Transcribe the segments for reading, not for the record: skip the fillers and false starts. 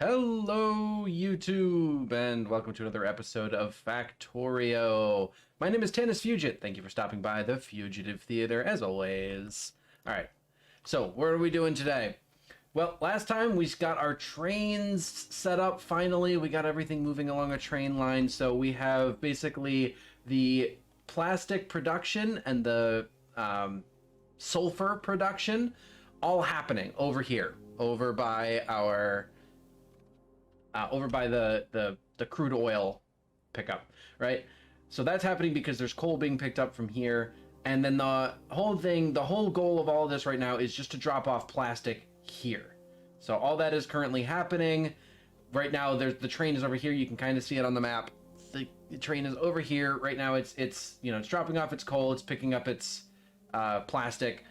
Hello, YouTube, and welcome to another episode of Factorio. My name is Tanis Fugit. Thank you for stopping by the Fugitive Theater, as always. All right, so what are we doing today? Well, last time we got our trains set up, finally. We got everything moving along a train line, so we have basically the plastic production and the sulfur production all happening over here, over by our... over by the crude oil pickup, right? So that's happening because there's coal being picked up from here. And then the whole goal of all of this right now is just to drop off plastic here. So all that is currently happening. Right now, the train is over here. You can kind of see it on the map. The train is over here. Right now, it's dropping off its coal. It's picking up its plastic.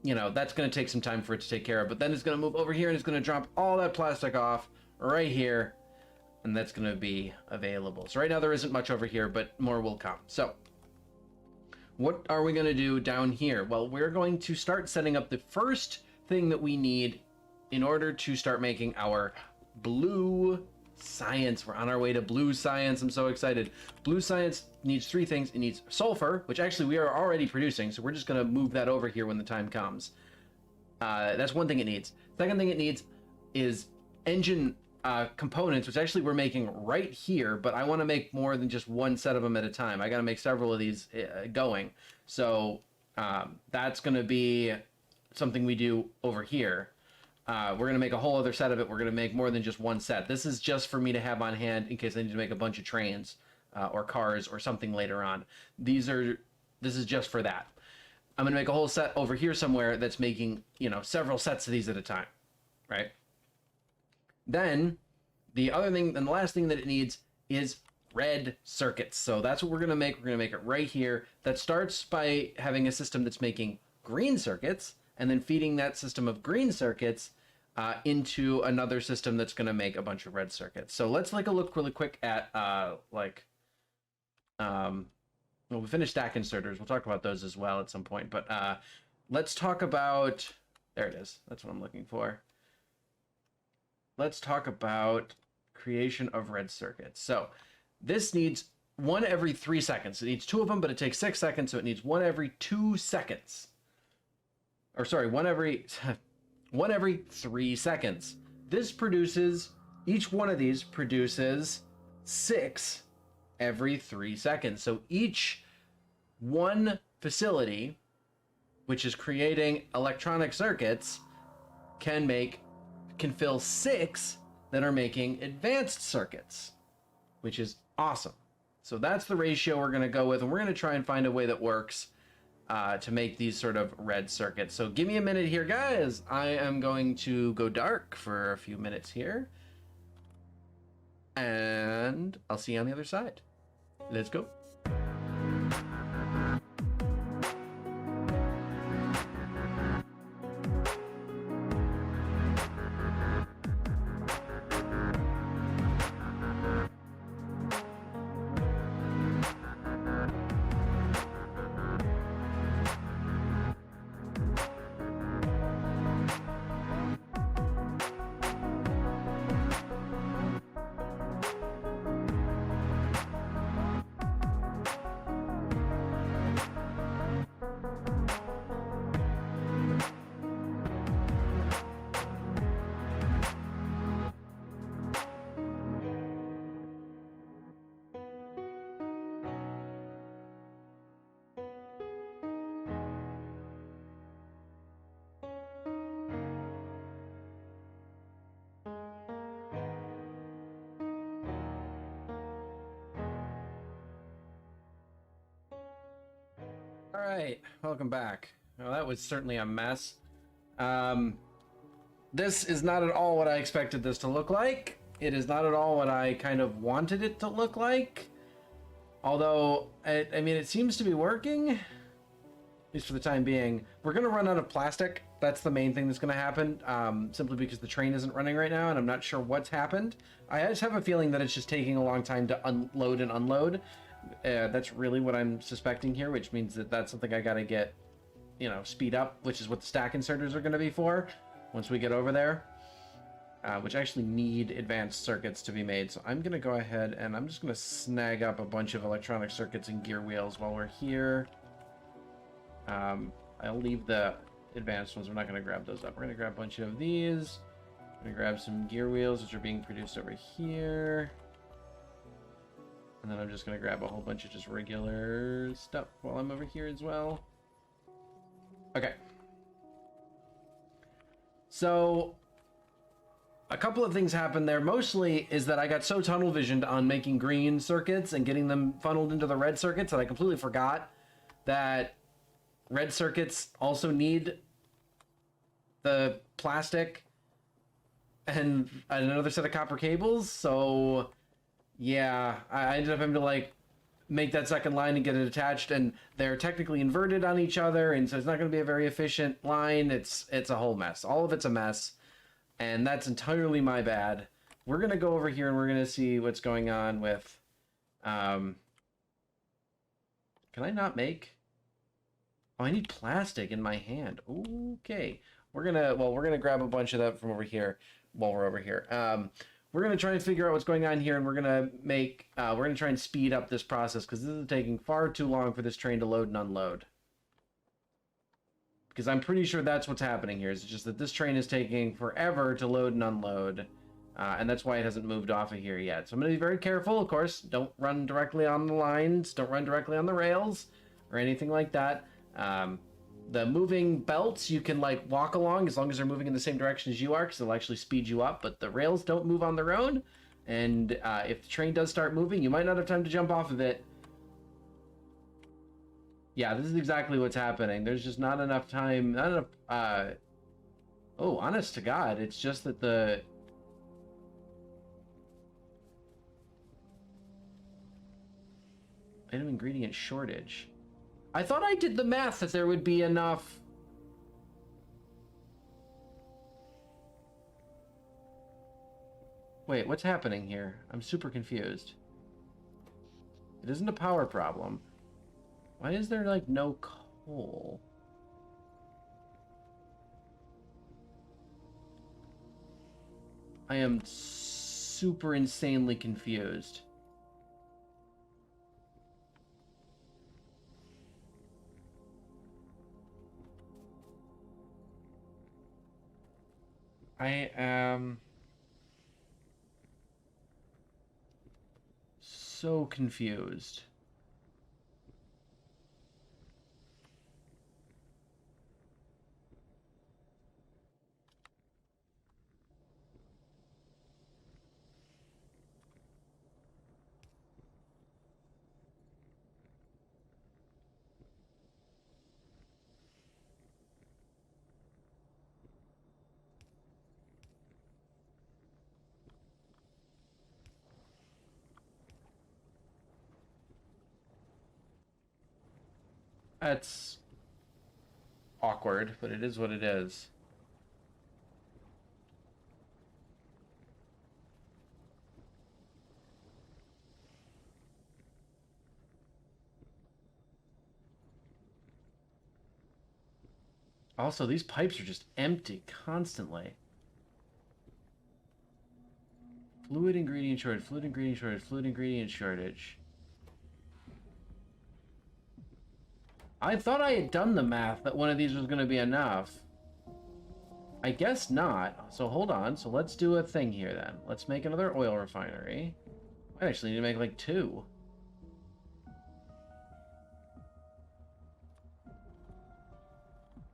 That's going to take some time for it to take care of. But then it's going to move over here and it's going to drop all that plastic off right here, and that's going to be available. So right now there isn't much over here, but more will come. So what are we going to do down here? Well, we're going to start setting up the first thing that we need in order to start making our blue science. We're on our way to blue science. I'm so excited. Blue science needs three things. It needs sulfur, which actually we are already producing, so we're just going to move that over here when the time comes. That's one thing it needs. Second thing it needs is engine components, which actually we're making right here, but I want to make more than just one set of them at a time. I got to make several of these going. So that's going to be something we do over here. We're going to make a whole other set of it. We're going to make more than just one set. This is just for me to have on hand in case I need to make a bunch of trains or cars or something later on. This is just for that. I'm going to make a whole set over here somewhere that's making, several sets of these at a time, right? Then the other thing, and the last thing that it needs is red circuits. So that's what we're going to make. We're going to make it right here. That starts by having a system that's making green circuits and then feeding that system of green circuits into another system that's going to make a bunch of red circuits. So let's take a look really quick at well, we finished stack inserters. We'll talk about those as well at some point, but let's talk about, there it is. That's what I'm looking for. Let's talk about creation of red circuits. So this needs one every 3 seconds. It needs two of them, but it takes 6 seconds, so it needs one every 2 seconds. Or sorry, one every 3 seconds. This produces, each one of these produces 6 every 3 seconds. So each one facility, which is creating electronic circuits, can fill 6 that are making advanced circuits, which is awesome. So that's the ratio we're going to go with, and we're going to try and find a way that works to make these sort of red circuits. So give me a minute here, guys. I am going to go dark for a few minutes here, and I'll see you on the other side. Let's go. All right, welcome back. Well, that was certainly a mess. This is not at all what I expected this to look like. It is not at all what I kind of wanted it to look like. Although, I mean, it seems to be working, at least for the time being. We're going to run out of plastic. That's the main thing that's going to happen, simply because the train isn't running right now, and I'm not sure what's happened. I just have a feeling that it's just taking a long time to unload and unload. That's really what I'm suspecting here, which means that that's something I gotta get, speed up, which is what the stack inserters are going to be for once we get over there. which actually need advanced circuits to be made. So I'm going to go ahead and I'm just going to snag up a bunch of electronic circuits and gear wheels while we're here. I'll leave the advanced ones. We're not going to grab those up. We're going to grab a bunch of these. I'm going to grab some gear wheels, which are being produced over here. And then I'm just going to grab a whole bunch of just regular stuff while I'm over here as well. Okay. So a couple of things happened there. Mostly is that I got so tunnel visioned on making green circuits and getting them funneled into the red circuits that I completely forgot that red circuits also need the plastic and another set of copper cables. So yeah, I ended up having to like make that second line and get it attached, and they're technically inverted on each other, and so it's not going to be a very efficient line. It's a whole mess. All of it's a mess, and that's entirely my bad. We're going to go over here and we're going to see what's going on with can I not make? Oh, I need plastic in my hand. Okay. We're gonna grab a bunch of that from over here while we're over here. We're gonna try and figure out what's going on here, and we're gonna try and speed up this process because this is taking far too long for this train to load and unload. Because I'm pretty sure that's what's happening here. It's just that this train is taking forever to load and unload, and that's why it hasn't moved off of here yet. So I'm gonna be very careful, of course. Don't run directly on the lines. Don't run directly on the rails or anything like that. The moving belts you can like walk along as long as they're moving in the same direction as you are, because they'll actually speed you up, but the rails don't move on their own, and if the train does start moving, you might not have time to jump off of it. Yeah, this is exactly what's happening. There's just not enough time, not enough, oh, honest to God, it's just that the item ingredient shortage. I thought I did the math that there would be enough. Wait, what's happening here? I'm super confused. It isn't a power problem. Why is there, like, no coal? I am super insanely confused. I am so confused. That's awkward, but it is what it is. Also, these pipes are just empty constantly. Fluid ingredient shortage, fluid ingredient shortage, fluid ingredient shortage. I thought I had done the math that one of these was going to be enough. I guess not. So hold on. So let's do a thing here then. Let's make another oil refinery. I actually need to make like 2.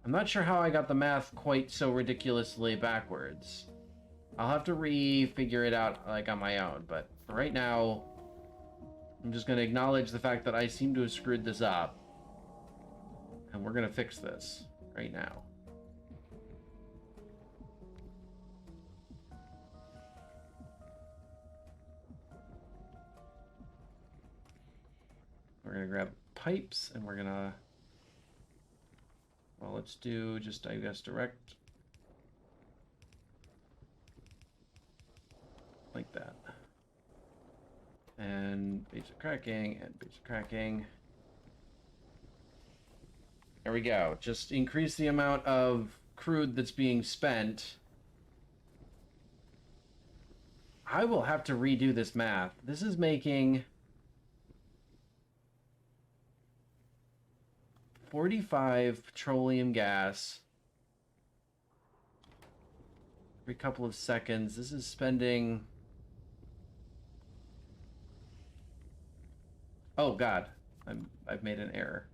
I'm not sure how I got the math quite so ridiculously backwards. I'll have to re-figure it out like on my own, but for right now, I'm just going to acknowledge the fact that I seem to have screwed this up. And we're going to fix this right now. We're going to grab pipes and we're going to, well, let's do just, I guess, direct. Like that. And basic cracking and basic cracking. There we go. Just increase the amount of crude that's being spent. I will have to redo this math. This is making 45 petroleum gas every couple of seconds. This is spending... Oh, God. I've made an error.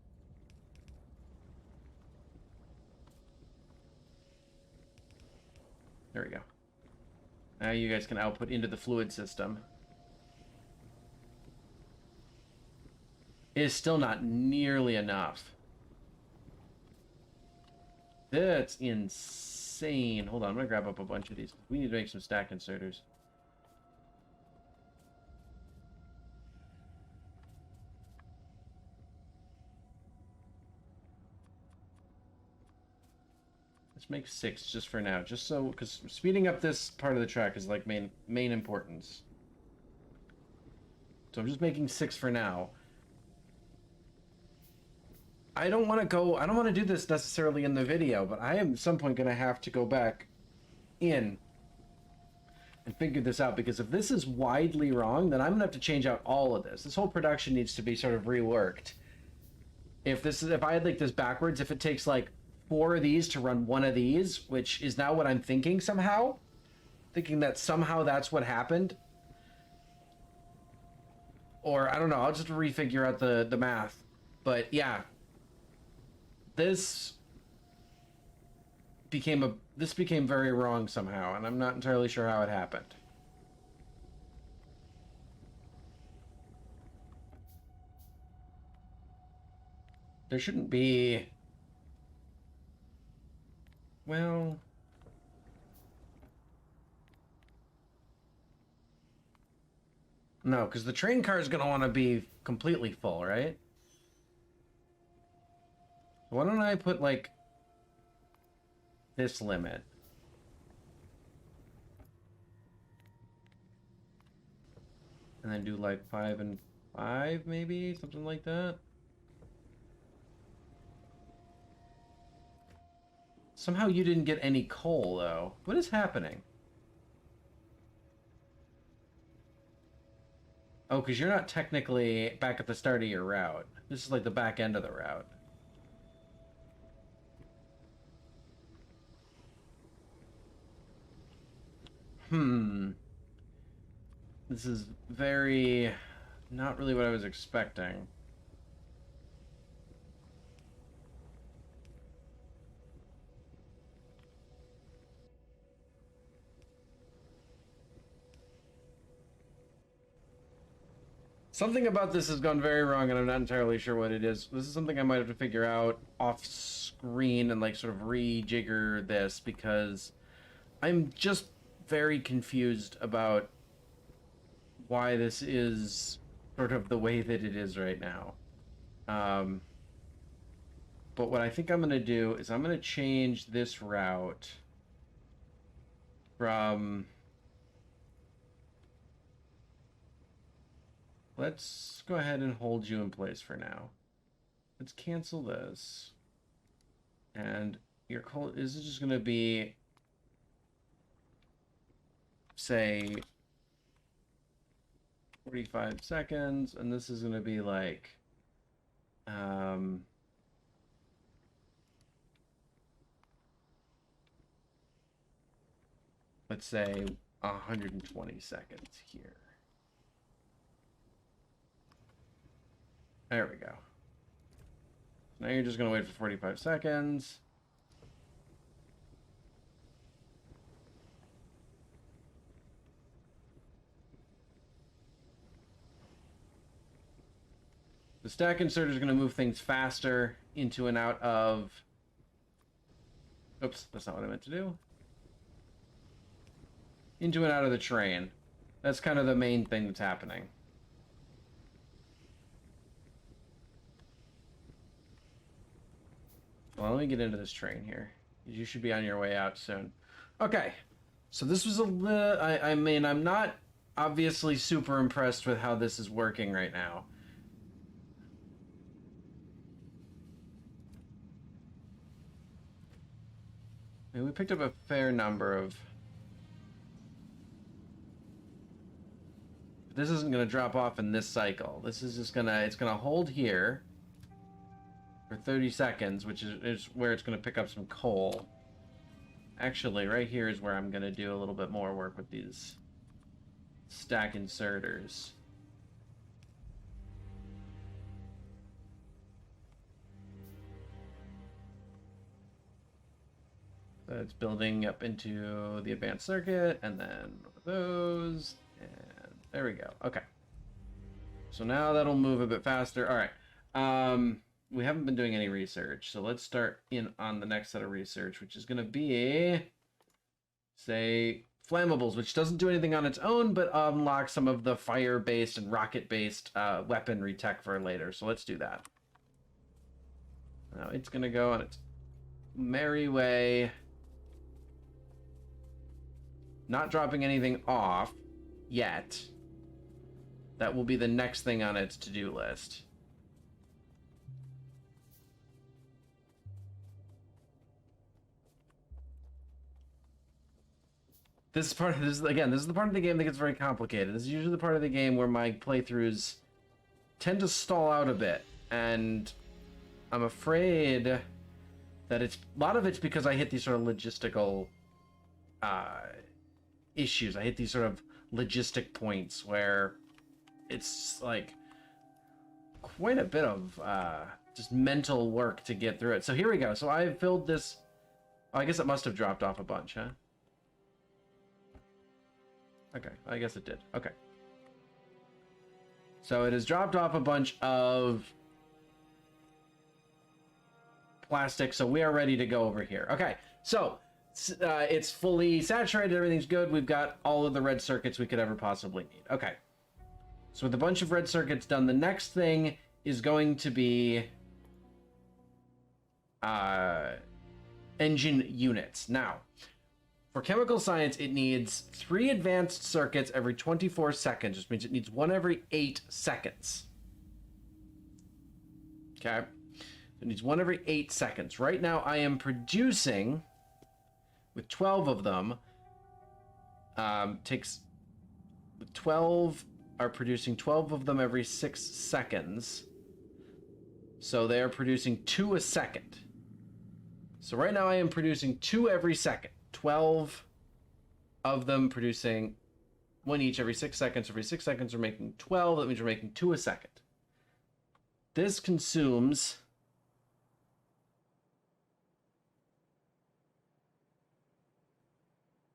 There we go. Now you guys can output into the fluid system. It is still not nearly enough. That's insane. Hold on, I'm gonna grab up a bunch of these. We need to make some stack inserters. Let's make 6 just for now, just so, because speeding up this part of the track is like main importance. So I'm just making 6 for now. I don't want to do this necessarily in the video, but I am at some point going to have to go back in and figure this out, because if this is widely wrong, then I'm going to have to change out all of this. This whole production needs to be sort of reworked. If I had like this backwards, if it takes like 4 of these to run 1 of these, which is now what I'm thinking somehow, thinking that somehow that's what happened. Or I don't know, I'll just refigure out the math. But yeah, this became very wrong somehow, and I'm not entirely sure how it happened. There shouldn't be... Well... No, because the train car is going to want to be completely full, right? Why don't I put, like, this limit? And then do, like, 5 and 5, maybe? Something like that? Somehow you didn't get any coal, though. What is happening? Oh, because you're not technically back at the start of your route. This is like the back end of the route. This is very... not really what I was expecting. Something about this has gone very wrong, and I'm not entirely sure what it is. This is something I might have to figure out off screen and like sort of rejigger this, because I'm just very confused about why this is sort of the way that it is right now. But what I think I'm going to do is I'm going to change this route from... Let's go ahead and hold you in place for now. Let's cancel this. And your call is just going to be, say, 45 seconds. And this is going to be like, let's say 120 seconds here. There we go. Now you're just going to wait for 45 seconds. The stack inserter is going to move things faster into and out of... Oops, that's not what I meant to do. Into and out of the train. That's kind of the main thing that's happening. Well, let me get into this train here. You should be on your way out soon. Okay, so this was I mean, I'm not obviously super impressed with how this is working right now. I mean, we picked up a fair number of... But this isn't going to drop off in this cycle. This is just it's going to hold here for 30 seconds, which is where it's going to pick up some coal. Actually, right here is where I'm going to do a little bit more work with these stack inserters. So it's building up into the advanced circuit, and then one of those, and there we go. Okay. So now that'll move a bit faster. All right. We haven't been doing any research, so let's start in on the next set of research, which is going to be, say, flammables, which doesn't do anything on its own, but unlocks some of the fire-based and rocket-based weaponry tech for later. So let's do that. Now it's going to go on its merry way. Not dropping anything off yet. That will be the next thing on its to-do list. This is the part of the game that gets very complicated. This is usually the part of the game where my playthroughs tend to stall out a bit, and I'm afraid that a lot of it's because I hit these sort of logistical issues. I hit these sort of logistic points where it's like quite a bit of just mental work to get through it. So here we go. So I filled this. Oh, I guess it must have dropped off a bunch, huh? Okay, I guess it did. Okay. So it has dropped off a bunch of plastic, so we are ready to go over here. Okay, so it's fully saturated, everything's good. We've got all of the red circuits we could ever possibly need. Okay. So with a bunch of red circuits done, the next thing is going to be engine units. Now, for chemical science, it needs 3 advanced circuits every 24 seconds, which means it needs 1 every 8 seconds. Okay? It needs 1 every 8 seconds. Right now, I am producing, with 12 of them, 12 are producing 12 of them every 6 seconds. So they are producing 2 a second. So right now I am producing 2 every second. 12 of them producing 1 each every 6 seconds. Every 6 seconds we're making 12. That means we're making 2 a second. This consumes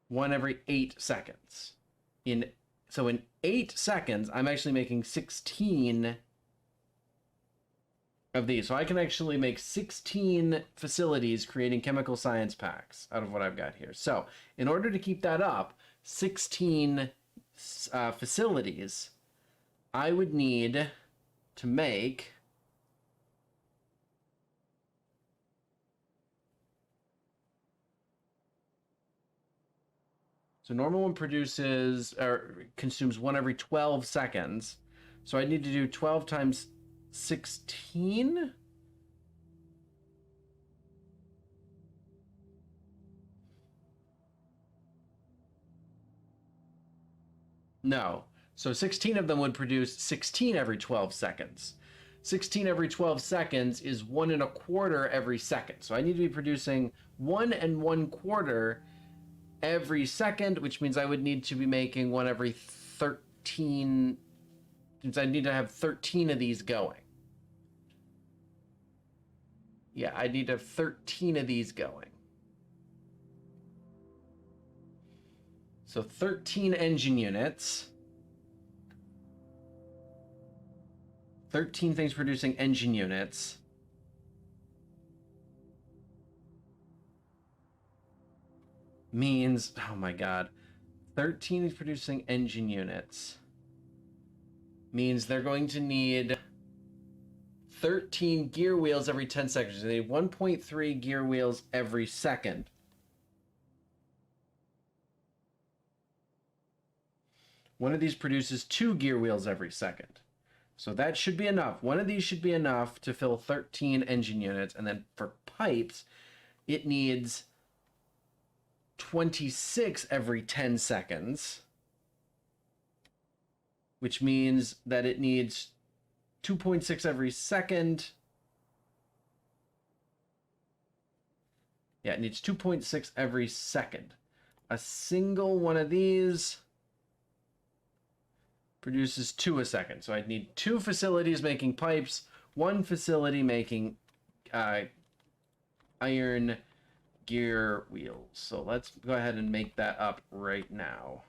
one every 8 seconds. So in 8 seconds, I'm actually making 16 of these. So I can actually make 16 facilities creating chemical science packs out of what I've got here. So in order to keep that up, 16 facilities, I would need to make so normal one produces or consumes 1 every 12 seconds. So I need to do 12 times 16? No. So 16 of them would produce 16 every 12 seconds. 16 every 12 seconds is 1 1/4 every second. So I need to be producing 1 1/4 every second, which means I would need to be making 1 every 13, since I need to have 13 of these going. Yeah, I need to have 13 of these going. So 13 engine units. 13 things producing engine units. Means, oh my god, 13 is producing engine units. Means they're going to need 13 gear wheels every 10 seconds. They need 1.3 gear wheels every second. One of these produces 2 gear wheels every second. So that should be enough. One of these should be enough to fill 13 engine units. And then for pipes, it needs 26 every 10 seconds. which means that it needs 2.6 every second. Yeah, it needs 2.6 every second. A single one of these produces 2 a second. So I'd need 2 facilities making pipes, 1 facility making iron gear wheels. So let's go ahead and make that up right now.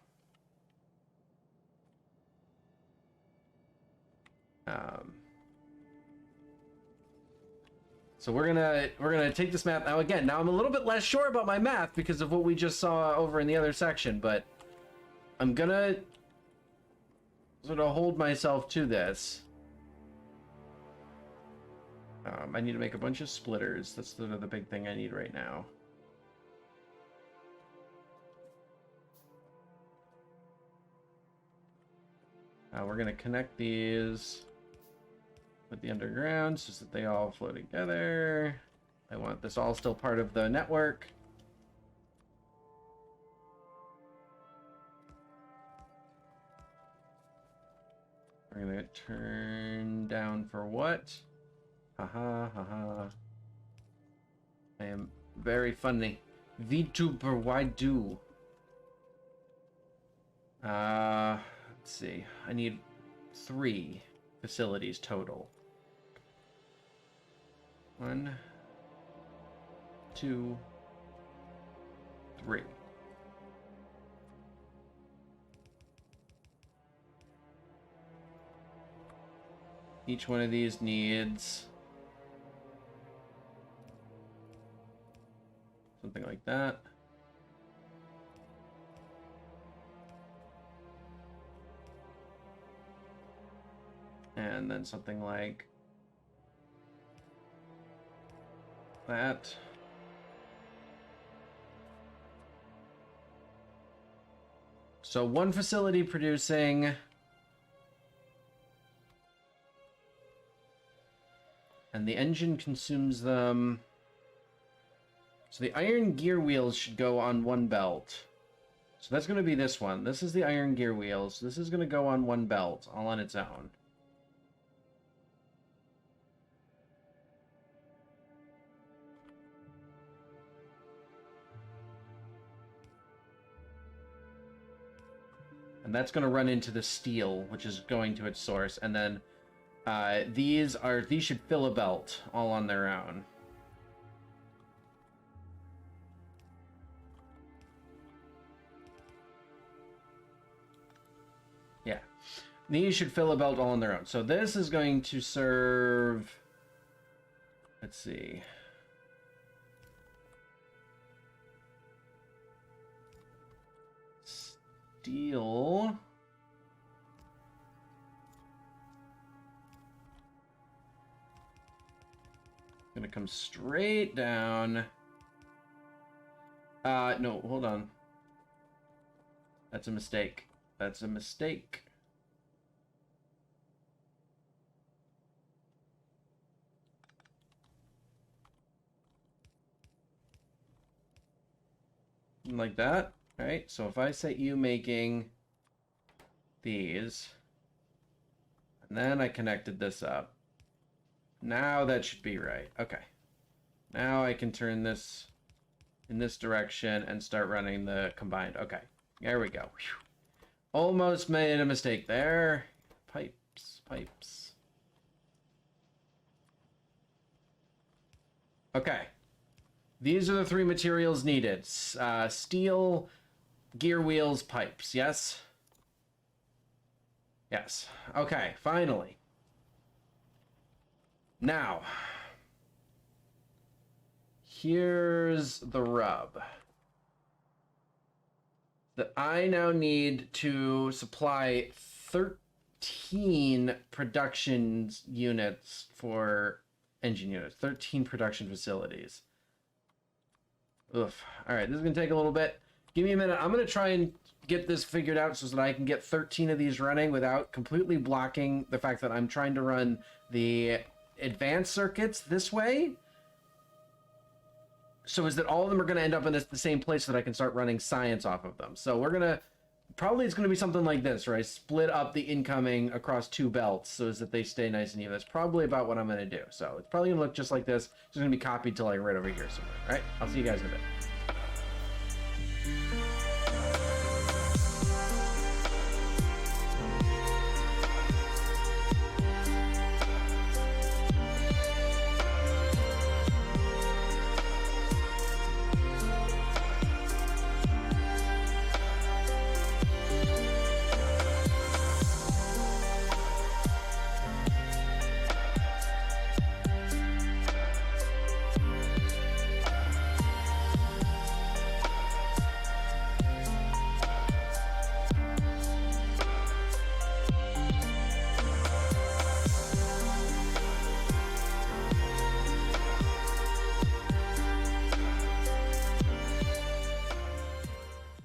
So we're gonna take this map now. Again, now I'm a little bit less sure about my math because of what we just saw over in the other section, but I'm gonna sort of hold myself to this. I need to make a bunch of splitters. That's the big thing I need right now. We're gonna connect these with the underground so that they all flow together. I want this all still part of the network. We're gonna turn down for what? Haha, haha. I am very funny. VTuber, why do? Let's see. I need 3 facilities total. 1, 2, 3. Each one of these needs something like that. And then something like that. So 1 facility producing and the engine consumes them. So the iron gear wheels should go on 1 belt. So that's going to be this one. This is the iron gear wheels. This is going to go on 1 belt, all on its own. And that's going to run into the steel, which is going to its source. And then these should fill a belt all on their own. Yeah. These should fill a belt all on their own. So this is going to serve... Let's see... Steel. Gonna come straight down. No, hold on. That's a mistake. That's a mistake. Like that. Right, so if I set you making these, and then I connected this up, now that should be right. Okay, now I can turn this in this direction and start running the combined. Okay, there we go. Whew. Almost made a mistake there. Pipes, pipes. Okay, these are the 3 materials needed. Steel, gear wheels, pipes, yes? Yes. Okay, finally. Now, here's the rub. That I now need to supply 13 production units for engine units. 13 production facilities. Oof. Alright, this is going to take a little bit. Give me a minute. I'm going to try and get this figured out so that I can get 13 of these running without completely blocking the fact that I'm trying to run the advanced circuits this way. So is that all of them are going to end up in the same place so that I can start running science off of them. So we're going to probably it's going to be something like this, where I split up the incoming across 2 belts so as that they stay nice and even. That's probably about what I'm going to do. So it's probably going to look just like this. It's going to be copied to like right over here somewhere. All right, I'll see you guys in a bit.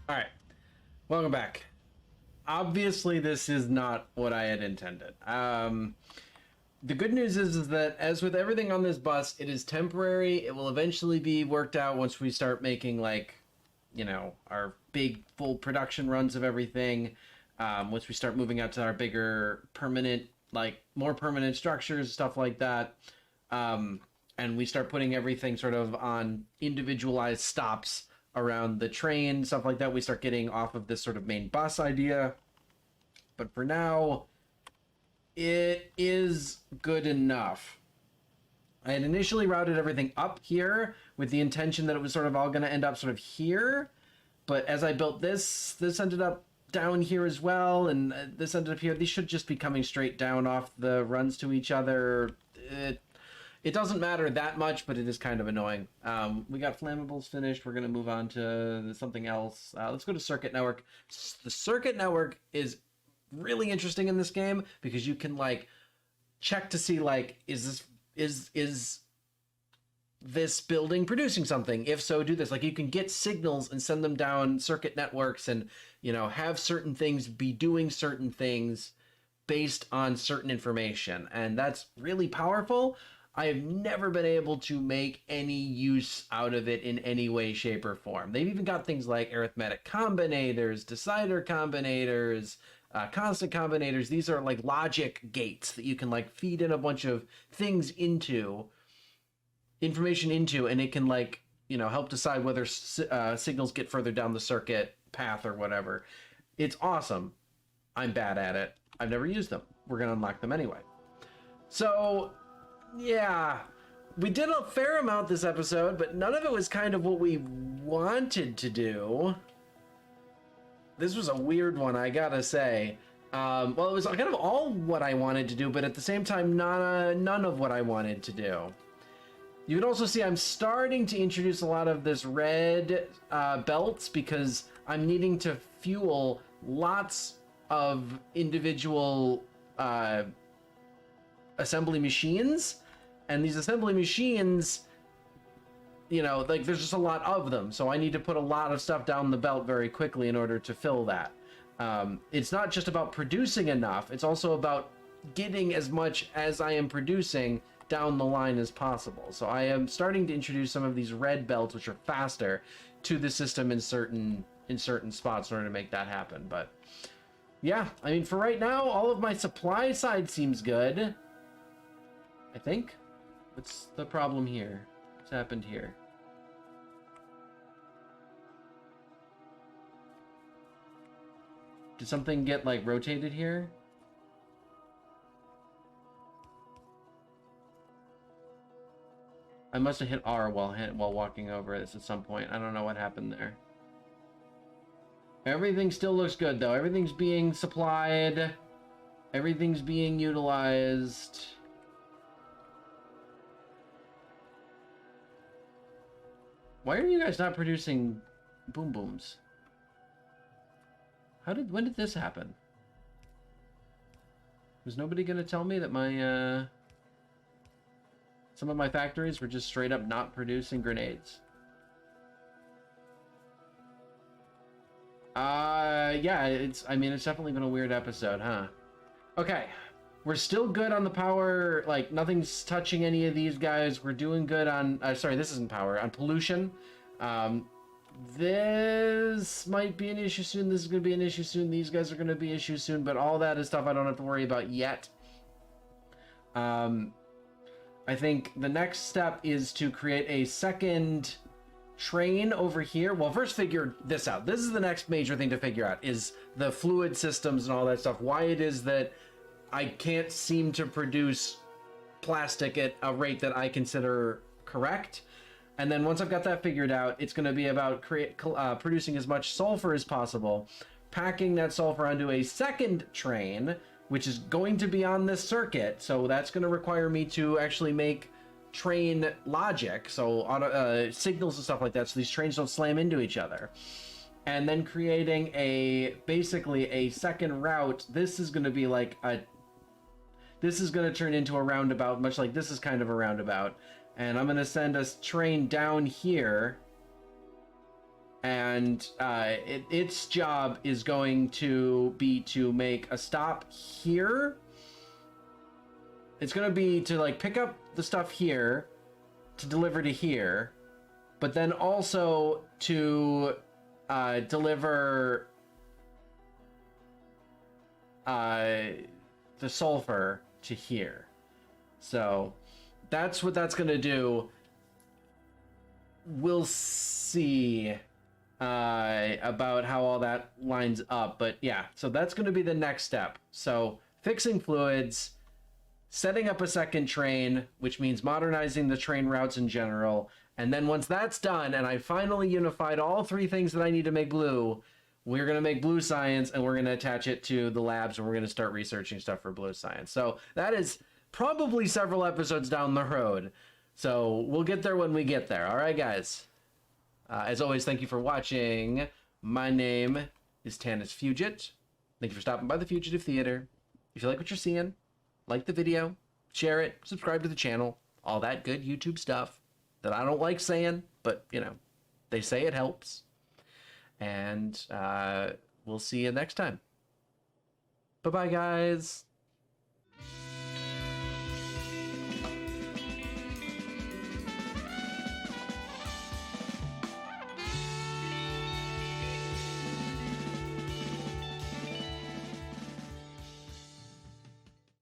All right, welcome back. Obviously, this is not what I had intended. The good news is that, as with everything on this bus, it is temporary. It will eventually be worked out once we start making, like, you know, our big full production runs of everything. Once we start moving out to our bigger permanent, like, more permanent structures, stuff like that. And we start putting everything sort of on individualized stops around the train, stuff like that. We start getting off of this sort of main bus idea. But for now, it is good enough. I had initially routed everything up here with the intention that it was sort of all going to end up sort of here. But as I built this ended up down here as well, and this ended up here. These should just be coming straight down off the runs to each other. It doesn't matter that much, but it is kind of annoying. We got flammables finished. We're going to move on to something else. Let's go to circuit network. The circuit network is really interesting in this game because you can like check to see like, is this building producing something? If so, do this. Like you can get signals and send them down circuit networks and, you know, have certain things be doing certain things based on certain information. And that's really powerful. I have never been able to make any use out of it in any way, shape, or form. They've even got things like arithmetic combinators, decider combinators, constant combinators. These are like logic gates that you can like feed in a bunch of things into, information into, and it can like, you know, help decide whether signals get further down the circuit path or whatever. It's awesome. I'm bad at it. I've never used them. We're going to unlock them anyway. So yeah, we did a fair amount this episode, but none of it was kind of what we wanted to do. This was a weird one, I gotta say. Well, it was kind of all what I wanted to do, but at the same time, none of what I wanted to do. You can also see I'm starting to introduce a lot of this red belts because I'm needing to fuel lots of individual assembly machines. And these assembly machines, you know, like there's just a lot of them. So I need to put a lot of stuff down the belt very quickly in order to fill that. It's not just about producing enough. It's also about getting as much as I am producing down the line as possible. So I am starting to introduce some of these red belts, which are faster, to the system in certain spots in order to make that happen. But yeah, I mean, for right now, all of my supply side seems good. I think. What's the problem here? What's happened here? Did something get like rotated here? I must have hit R while walking over this at some point. I don't know what happened there. Everything still looks good though. Everything's being supplied. Everything's being utilized. Why are you guys not producing boom booms? When did this happen? Was nobody gonna tell me that my some of my factories were just straight up not producing grenades? Yeah, I mean it's definitely been a weird episode, huh? Okay. We're still good on the power, like nothing's touching any of these guys. We're doing good on, sorry, this isn't power, on pollution. this might be an issue soon. This is going to be an issue soon. These guys are going to be issues soon. But all that is stuff I don't have to worry about yet. I think the next step is to create a second train over here. Well, first figure this out. This is the next major thing to figure out, is the fluid systems and all that stuff. Why it is that I can't seem to produce plastic at a rate that I consider correct. And then once I've got that figured out, it's going to be about producing as much sulfur as possible, packing that sulfur onto a second train, which is going to be on this circuit. So that's going to require me to actually make train logic, so auto, signals and stuff like that, so these trains don't slam into each other. And then creating basically a second route. This is going to be like this is going to turn into a roundabout, much like this is kind of a roundabout. And I'm going to send a train down here, and its job is going to be to make a stop here. It's going to be to like pick up the stuff here to deliver to here, but then also to deliver the sulfur to here. So that's what that's going to do. We'll see about how all that lines up. But yeah, so that's going to be the next step. So fixing fluids, setting up a second train, which means modernizing the train routes in general. And then once that's done, and I finally unified all three things that I need to make blue, we're going to make blue science, and we're going to attach it to the labs, and we're going to start researching stuff for blue science. So that is probably several episodes down the road. So we'll get there when we get there. All right, guys. As always, thank you for watching. My name is Tanis Fugit. Thank you for stopping by the Fugitive Theater. If you like what you're seeing, like the video, share it, subscribe to the channel, all that good YouTube stuff that I don't like saying, but, you know, they say it helps. And we'll see you next time. Bye-bye, guys.